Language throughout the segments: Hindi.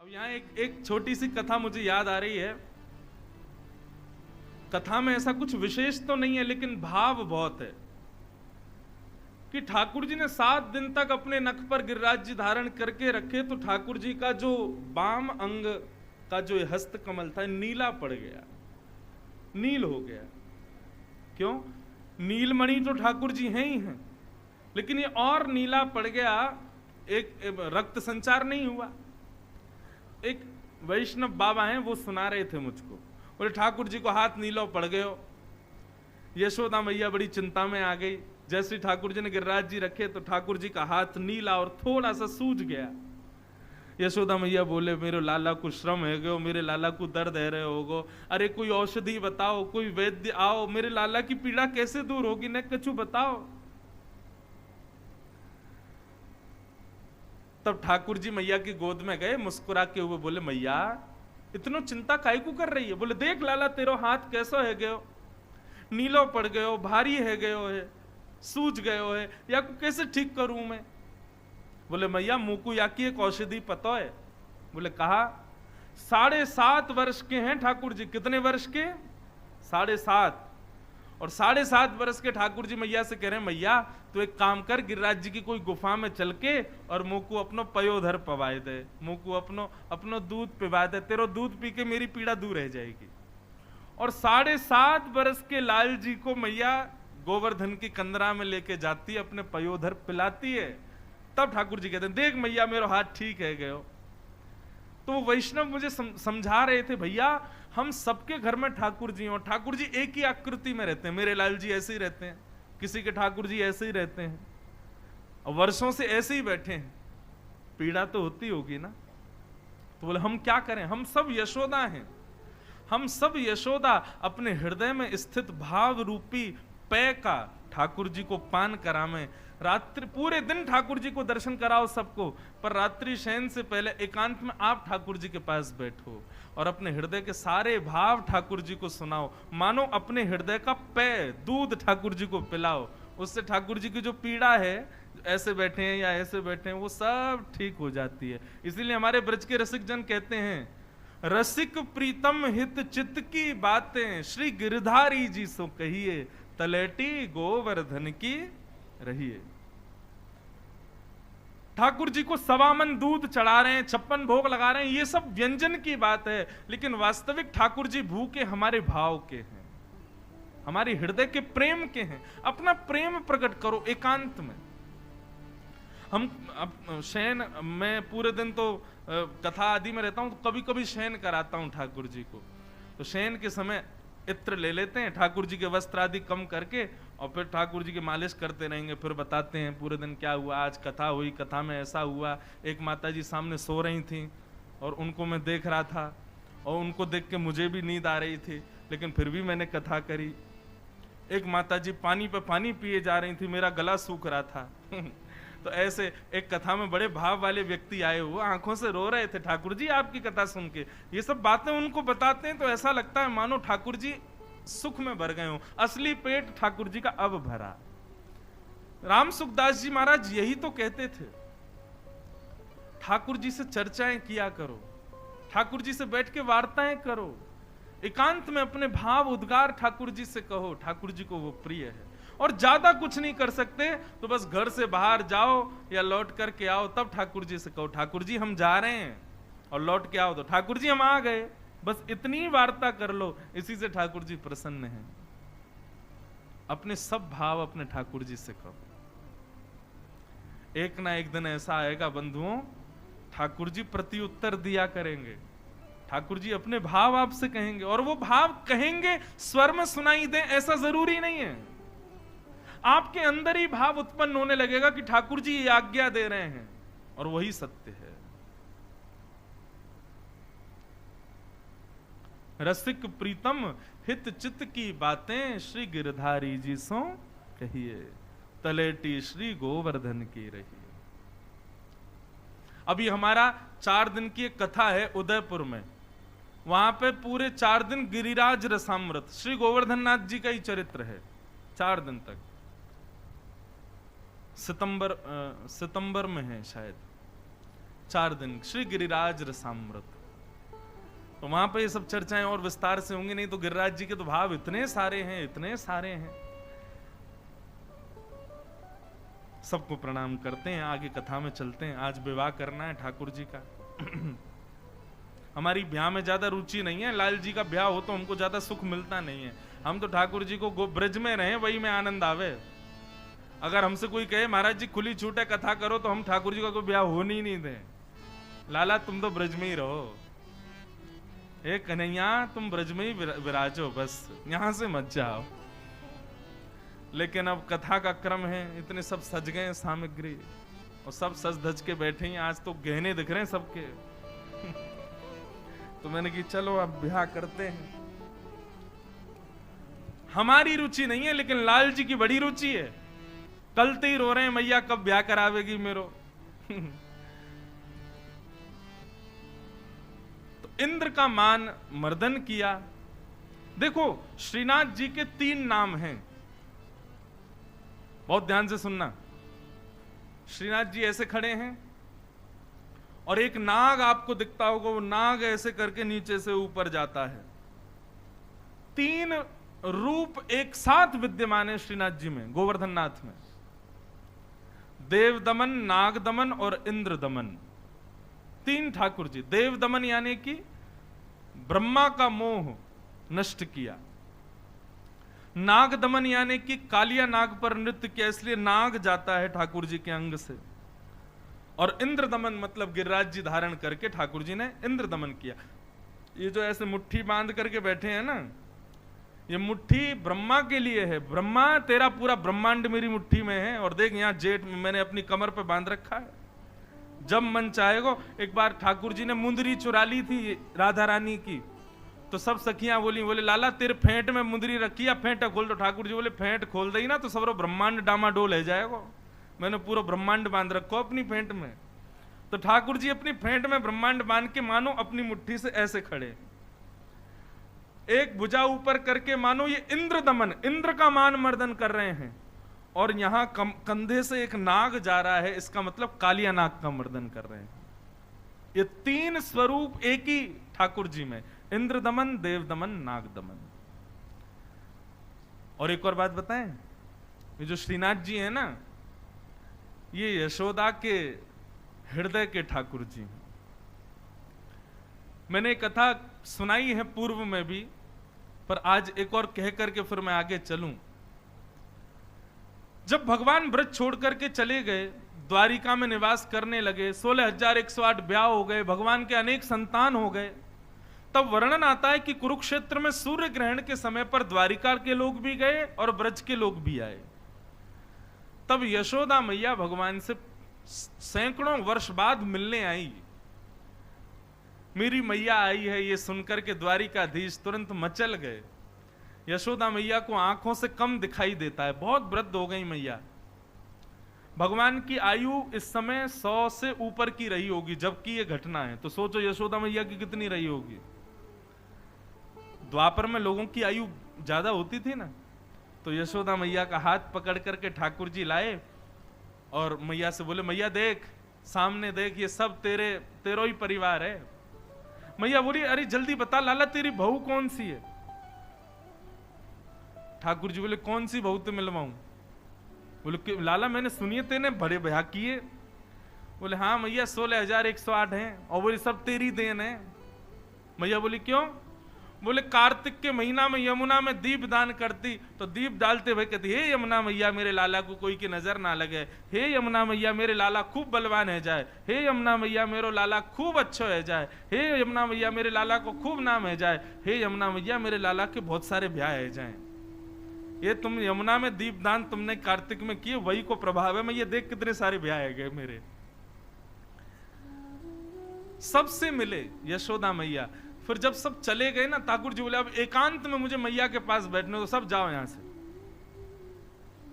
अब यहाँ एक छोटी सी कथा मुझे याद आ रही है। कथा में ऐसा कुछ विशेष तो नहीं है, लेकिन भाव बहुत है कि ठाकुर जी ने 7 दिन तक अपने नख पर गिरिराज जी धारण करके रखे, तो ठाकुर जी का जो वाम अंग का जो हस्त कमल था नीला पड़ गया, नील हो गया। क्यों? नीलमणि तो ठाकुर जी हैं ही हैं, लेकिन ये और नीला पड़ गया। एक रक्त संचार नहीं हुआ। एक वैष्णव बाबा हैं, वो सुना रहे थे मुझको, बोले ठाकुर जी को हाथ नीलो पड़ गए हो। यशोदा मैया बड़ी चिंता में आ गई। जैसे ठाकुर जी ने गिरिराज जी रखे तो ठाकुर जी का हाथ नीला और थोड़ा सा सूज गया। यशोदा मैया बोले मेरे लाला को श्रम है गयो, मेरे लाला को दर्द है रहे होगो, अरे कोई औषधि बताओ, कोई वैद्य आओ, मेरे लाला की पीड़ा कैसे दूर होगी, न कछु बताओ। तब ठाकुर जी मैया की गोद में गए, मुस्कुरा के हुए बोले मैया इतनो चिंता काहे को कर रही है। बोले देख लाला तेरो हाथ कैसो है गयो, नीलो पड़ गयो, भारी है गयो है, सूज गयो है, या को कैसे ठीक करूं मैं। बोले मैया मुकु या की एक औषधि पता है। बोले कहा 7.5 वर्ष के हैं ठाकुर जी। कितने वर्ष के? 7.5। और 7.5 वर्ष के ठाकुर जी मैया से कह रहे हैं मैया तो एक काम कर, गिरिराज जी की कोई गुफा में चल के और मुंह को अपनो पयोधर पवाए दे, मुंह को अपनो दूध पिवा दे, तेरो दूध पी के मेरी पीड़ा दूर रह जाएगी। और 7.5 वर्ष के लाल जी को मैया गोवर्धन की कंदरा में लेके जाती है, अपने पयोधर पिलाती है। तब ठाकुर जी कहते हैं देख मैया मेरा हाथ ठीक है गयो। तो वैष्णव मुझे समझा रहे थे भैया हम सबके घर में ठाकुर जी हैं, और ठाकुर जी एक ही आकृति में रहते हैं। मेरे लाल जी ऐसे ही रहते हैं, किसी के ठाकुर जी ऐसे ही रहते हैं, और वर्षों से ऐसे ही बैठे हैं। पीड़ा तो होती होगी ना। तो बोले हम क्या करें, हम सब यशोदा हैं, हम सब यशोदा अपने हृदय में स्थित भाव रूपी पेय का ठाकुर जी को पान करावें। रात्रि पूरे दिन ठाकुर जी को दर्शन कराओ सबको, पर रात्रि शयन से पहले एकांत में आप ठाकुर जी के पास बैठो और अपने हृदय के सारे भाव ठाकुर जी को सुनाओ। मानो अपने हृदय का पेय दूध ठाकुर जी को पिलाओ, उससे ठाकुर जी की जो पीड़ा है, ऐसे बैठे हैं या ऐसे बैठे हैं, वो सब ठीक हो जाती है। इसीलिए हमारे ब्रज के रसिक जन कहते हैं रसिक प्रीतम हित चित्त की बातें श्री गिरधारी जी सो कहिए, तलेटी गोवर्धन की रहिए। ठाकुर जी को 1.25 मन दूध चढ़ा रहे हैं, 56 भोग लगा रहे हैं, ये सब व्यंजन की बात है, लेकिन वास्तविक ठाकुर जी भूखे हमारे भाव के हैं, हमारे हृदय के प्रेम के हैं। अपना प्रेम प्रकट करो एकांत में। हम शयन, मैं पूरे दिन तो कथा आदि में रहता हूं, तो कभी कभी शयन कराता हूं ठाकुर जी को। तो शयन के समय इत्र ले लेते हैं, ठाकुर जी के वस्त्र आदि कम करके, और फिर ठाकुर जी की मालिश करते रहेंगे, फिर बताते हैं पूरे दिन क्या हुआ। आज कथा हुई, कथा में ऐसा हुआ, एक माता जी सामने सो रही थी और उनको मैं देख रहा था, और उनको देख के मुझे भी नींद आ रही थी, लेकिन फिर भी मैंने कथा करी। एक माता जी पानी पे पानी पिए जा रही थी, मेरा गला सूख रहा था तो ऐसे एक कथा में बड़े भाव वाले व्यक्ति आए हुए, आंखों से रो रहे थे ठाकुर जी आपकी कथा सुन के। ये सब बातें उनको बताते हैं तो ऐसा लगता है मानो ठाकुर जी सुख में भर गए हो। असली पेट ठाकुर जी का अब भरा। राम सुखदास जी महाराज यही तो कहते थे, ठाकुर जी से चर्चाएं किया करो, ठाकुर जी से बैठ के वार्ताएं करो, एकांत में अपने भाव उद्गार ठाकुर जी से कहो, ठाकुर जी को वो प्रिय है। और ज्यादा कुछ नहीं कर सकते तो बस घर से बाहर जाओ या लौट करके आओ, तब ठाकुर जी से कहो ठाकुर जी हम जा रहे हैं, और लौट के आओ तो ठाकुर जी हम आ गए। बस इतनी वार्ता कर लो, इसी से ठाकुर जी प्रसन्न हैं। अपने सब भाव अपने ठाकुर जी से कहो। एक ना एक दिन ऐसा आएगा बंधुओं, ठाकुर जी प्रति उत्तर दिया करेंगे। ठाकुर जी अपने भाव आपसे कहेंगे, और वो भाव कहेंगे स्वर में सुनाई दे ऐसा जरूरी नहीं है। आपके अंदर ही भाव उत्पन्न होने लगेगा कि ठाकुर जी ये आज्ञा दे रहे हैं, और वही सत्य है। रसिक प्रीतम हित चित्त की बातें श्री गिरधारी जी सो कहिए, तलेटी श्री गोवर्धन की रही। अभी हमारा 4 दिन की एक कथा है उदयपुर में, वहां पे पूरे 4 दिन गिरिराज रसामृत श्री गोवर्धन नाथ जी का ही चरित्र है। 4 दिन तक सितंबर में है शायद। 4 दिन श्री गिरिराज रसामृत। तो वहां पे ये सब चर्चाएं और विस्तार से होंगी, नहीं तो गिरिराज जी के तो भाव इतने सारे हैं, इतने सारे हैं। सबको प्रणाम करते हैं, आगे कथा में चलते हैं। आज विवाह करना है ठाकुर जी का। हमारी ब्याह में ज्यादा रुचि नहीं है, लाल जी का ब्याह हो तो हमको ज्यादा सुख मिलता नहीं है। हम तो ठाकुर जी को ब्रज में रहे, वही में आनंद आवे। अगर हमसे कोई कहे महाराज जी खुली छूट है कथा करो, तो हम ठाकुर जी का कोई ब्याह होने ही नहीं दे। लाला तुम तो ब्रज में ही रहो, ए कन्हैया तुम ब्रज में ही विराजो, बस यहां से मत जाओ। लेकिन अब कथा का क्रम है, इतने सब सज गए सामग्री और सब सज धज के बैठे हैं। आज तो गहने दिख रहे हैं सबके। तो मैंने कि चलो अब ब्याह करते हैं। हमारी रुचि नहीं है, लेकिन लाल जी की बड़ी रुचि है। कल ते ही रो रहे हैं मैया कब ब्याह करावेगी मेरो। तो इंद्र का मान मर्दन किया। देखो श्रीनाथ जी के 3 नाम हैं, बहुत ध्यान से सुनना। श्रीनाथ जी ऐसे खड़े हैं और एक नाग आपको दिखता होगा, वो नाग ऐसे करके नीचे से ऊपर जाता है। 3 रूप एक साथ विद्यमान है श्रीनाथ जी में, गोवर्धन नाथ में। देव दमन, नाग दमन और इंद्र दमन, 3 ठाकुर जी। देव दमन यानी कि ब्रह्मा का मोह नष्ट किया। नाग दमन यानी कि कालिया नाग पर नृत्य किया, इसलिए नाग जाता है ठाकुर जी के अंग से। और इंद्र दमन मतलब गिरिराज जी धारण करके ठाकुर जी ने इंद्र दमन किया। ये जो ऐसे मुट्ठी बांध करके बैठे हैं ना, ये मुट्ठी ब्रह्मा के लिए है। ब्रह्मा तेरा पूरा ब्रह्मांड मेरी मुट्ठी में है। और देख यहाँ जेठ में मैंने अपनी कमर पे बांध रखा है, जब मन चाहेगा। एक बार ठाकुर जी ने मुंदरी चुरा ली थी राधा रानी की, तो सब सखियां बोले लाला तेरे फेंट में मुंदरी रखी है, फेंट खोल। तो ठाकुर जी बोले फेंट खोल दई ना तो सब ब्रह्मांड डामाडोल है जाएगा। मैंने पूरा ब्रह्मांड बांध रखो अपनी फेंट में। तो ठाकुर जी अपनी फेंट में ब्रह्मांड बांध के मानो अपनी मुट्ठी से ऐसे खड़े, एक भुजा ऊपर करके मानो ये इंद्र दमन, इंद्र का मान मर्दन कर रहे हैं। और यहां कंधे से एक नाग जा रहा है, इसका मतलब कालिया नाग का मर्दन कर रहे हैं। ये 3 स्वरूप एक ही ठाकुर जी में, इंद्र दमन, देव दमन, नाग दमन। और एक और बात बताएं, ये जो श्रीनाथ जी है ना, ये यशोदा के हृदय के ठाकुर जी हैं। मैंने कथा सुनाई है पूर्व में भी, पर आज एक और कह करके फिर मैं आगे चलूं। जब भगवान ब्रज छोड़ करके चले गए, द्वारिका में निवास करने लगे, 16,108 ब्याह हो गए, भगवान के अनेक संतान हो गए, तब वर्णन आता है कि कुरुक्षेत्र में सूर्य ग्रहण के समय पर द्वारिका के लोग भी गए और ब्रज के लोग भी आए। तब यशोदा मैया भगवान से सैकड़ों वर्ष बाद मिलने आई। मेरी मैया आई है ये सुनकर के द्वारिकाधीश तुरंत मचल गए। यशोदा मैया को आंखों से कम दिखाई देता है, बहुत वृद्ध हो गई मैया। भगवान की आयु इस समय 100 से ऊपर की रही होगी जबकि ये घटना है। तो सोचो यशोदा मैया की कितनी रही होगी। द्वापर में लोगों की आयु ज्यादा होती थी ना। तो यशोदा मैया का हाथ पकड़ करके ठाकुर जी लाए और मैया से बोले, मैया देख सामने देख, ये सब तेरो ही परिवार है। मैया बोली, अरे जल्दी बता लाला तेरी बहू कौन सी है। ठाकुर जी बोले, कौन सी बहू तो मिलवाऊं। बोले लाला मैंने सुनिए तेने बड़े ब्याह किए। बोले हाँ मैया 16,108 हैं और बोले सब तेरी देन है। मैया बोली क्यों। बोले कार्तिक के महीना में यमुना में दीप दान करती, तो दीप डालते हुए कहती, हे यमुना मैया मेरे लाला को कोई की नजर ना लगे, हे यमुना मैया मेरे लाला खूब बलवान है जाए, हे यमुना मैया मेरो लाला खूब अच्छो है जाए, हे यमुना मैया मेरे लाला को खूब नाम है जाए, हे यमुना मैया मेरे लाला के बहुत सारे ब्याह है जाए। ये तुम यमुना में दीपदान तुमने कार्तिक में किए, वही को प्रभाव है। मैं ये देख कितने सारे ब्याह है गए मेरे। सबसे मिले यशोदा मैया। फिर जब सब चले गए ना, ठाकुर जी बोले अब एकांत में मुझे मैया के पास बैठने दो, सब जाओ यहां से।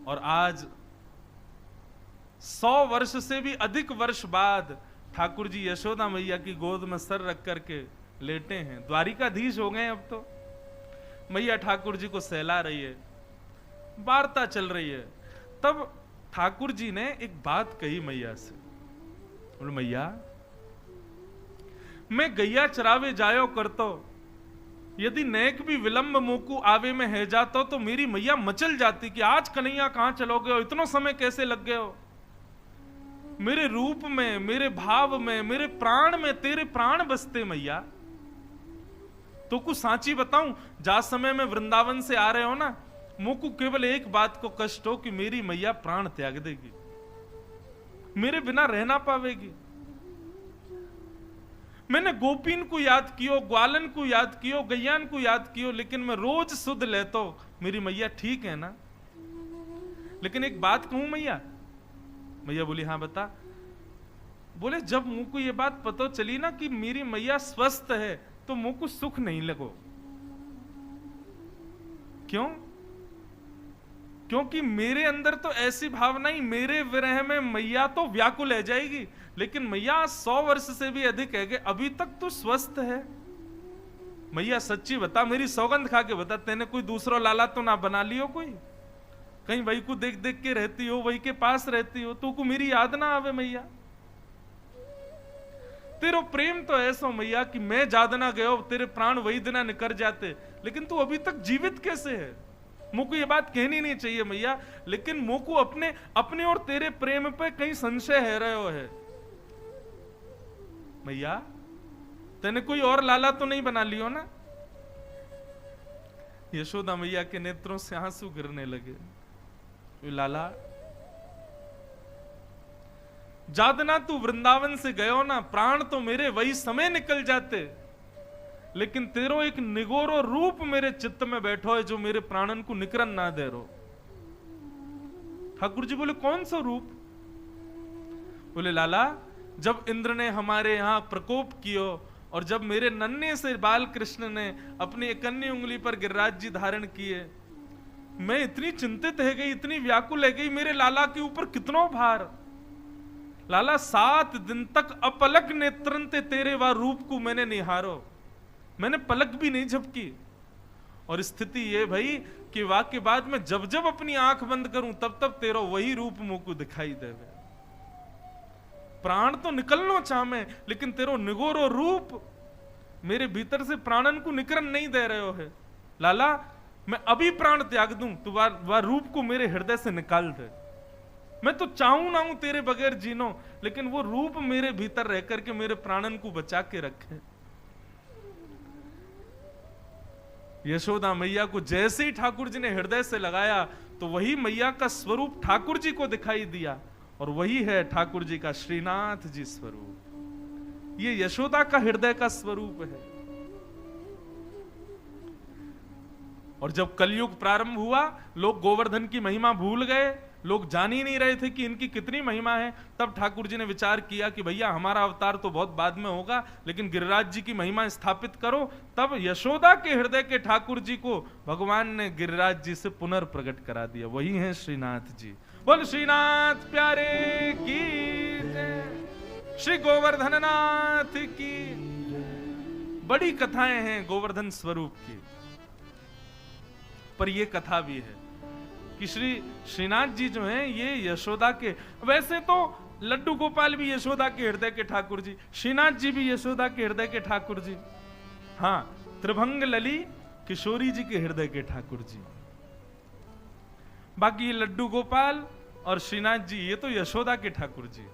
और आज 100 वर्ष से भी अधिक वर्ष बाद ठाकुर जी यशोदा मैया की गोद में सर रख करके लेटे हैं। द्वारिकाधीश हो गए अब तो। मैया ठाकुर जी को सहला रही है, वार्ता चल रही है। तब ठाकुर जी ने एक बात कही मैया से। बोले मैया मैं गैया चरावे जायो करतो, यदि नेक भी विलंब मोकू आवे में है जाता तो मेरी मैया मचल जाती कि आज कन्हैया कहां चलोगे हो, इतना समय कैसे लग गए हो। मेरे रूप में, मेरे भाव में, मेरे प्राण में तेरे प्राण बसते मैया। तो कुछ सांची बताऊं, जा समय में वृंदावन से आ रहे हो ना, मोकू केवल एक बात को कष्ट हो कि मेरी मैया प्राण त्याग देगी, मेरे बिना रहना पावेगी। मैंने गोपीन को याद कियो, ग्वालन को याद कियो, गैयान को याद कियो, लेकिन मैं रोज सुध लेतो मेरी मैया ठीक है ना। लेकिन एक बात कहूं मैया। मैया बोली हाँ बता। बोले जब मुंह को ये बात पता चली ना कि मेरी मैया स्वस्थ है तो मुंह को सुख नहीं लगो। क्यों? क्योंकि मेरे अंदर तो ऐसी भावना ही, मेरे विरह में मैया तो व्याकुल है जाएगी, लेकिन मैया 100 वर्ष से भी अधिक है कि अभी तक तो स्वस्थ है। मैया सच्ची बता, मेरी सौगंध खा के बता, तेने कोई दूसरा लाला तो ना बना लियो कोई? कहीं वही को देख देख के रहती हो, वही के पास रहती हो, तू को मेरी याद ना आवे मैया? तेरो प्रेम तो ऐसा मैया कि मैं जाद ना गयो, तेरे प्राण वही दिना निकर जाते, लेकिन तू अभी तक जीवित कैसे है? मुझको ये बात कहनी नहीं चाहिए मैया, लेकिन मुझको अपने अपने और तेरे प्रेम पे कहीं संशय है रहे हो है मैया। तेने कोई और लाला तो नहीं बना लियो ना? यशोदा मैया के नेत्रों से आंसू गिरने लगे। लाला जादना तू वृंदावन से गयो ना, प्राण तो मेरे वही समय निकल जाते, लेकिन तेरो एक निगोरो रूप मेरे चित्त में बैठो है जो मेरे प्राणन को निकरन ना दे रो। ठाकुर जी बोले कौन सा रूप? बोले लाला जब इंद्र ने हमारे यहां प्रकोप कियो और जब मेरे नन्हे से बाल कृष्ण ने अपनी एकन्नी उंगली पर गिरिराज जी धारण किए, मैं इतनी चिंतित है गई, इतनी व्याकुल है गई, मेरे लाला के ऊपर कितना भार। लाला 7 दिन तक अपलक नेत्रंते तेरे वा रूप को मैंने निहारो, मैंने पलक भी नहीं झपकी। और स्थिति ये भाई कि वाक्य बाद में जब जब अपनी आंख बंद करूं तब तब तेरा वही रूप मुंह को दिखाई देवे। प्राण तो निकलनो चाहे, लेकिन तेरो निगोरो रूप मेरे भीतर से प्राणन को निकरन नहीं दे रहे हो है। लाला मैं अभी प्राण त्याग दूं, तू वह रूप को मेरे हृदय से निकाल दे। मैं तो चाहूं ना हूं तेरे बगैर जीनो, लेकिन वो रूप मेरे भीतर रह करके मेरे प्राणन को बचा के रखे। यशोदा मैया को जैसे ही ठाकुर जी ने हृदय से लगाया तो वही मैया का स्वरूप ठाकुर जी को दिखाई दिया, और वही है ठाकुर जी का श्रीनाथ जी स्वरूप। ये यशोदा का हृदय का स्वरूप है। और जब कलयुग प्रारंभ हुआ, लोग गोवर्धन की महिमा भूल गए, लोग जान ही नहीं रहे थे कि इनकी कितनी महिमा है। तब ठाकुर जी ने विचार किया कि भैया हमारा अवतार तो बहुत बाद में होगा, लेकिन गिरिराज जी की महिमा स्थापित करो। तब यशोदा के हृदय के ठाकुर जी को भगवान ने गिरिराज जी से पुनर्प्रकट करा दिया। वही है श्रीनाथ जी। बोल श्रीनाथ प्यारे की जय, श्री गोवर्धन नाथ की। बड़ी कथाएं हैं गोवर्धन स्वरूप की, पर यह कथा भी है कि श्रीनाथ जी जो हैं ये यशोदा के, वैसे तो लड्डू गोपाल भी यशोदा के हृदय के ठाकुर जी, श्रीनाथ जी भी यशोदा के हृदय के ठाकुर जी, हाँ त्रिभंग लली किशोरी जी के हृदय के ठाकुर जी। बाकी ये लड्डू गोपाल और श्रीनाथ जी ये तो यशोदा के ठाकुर जी।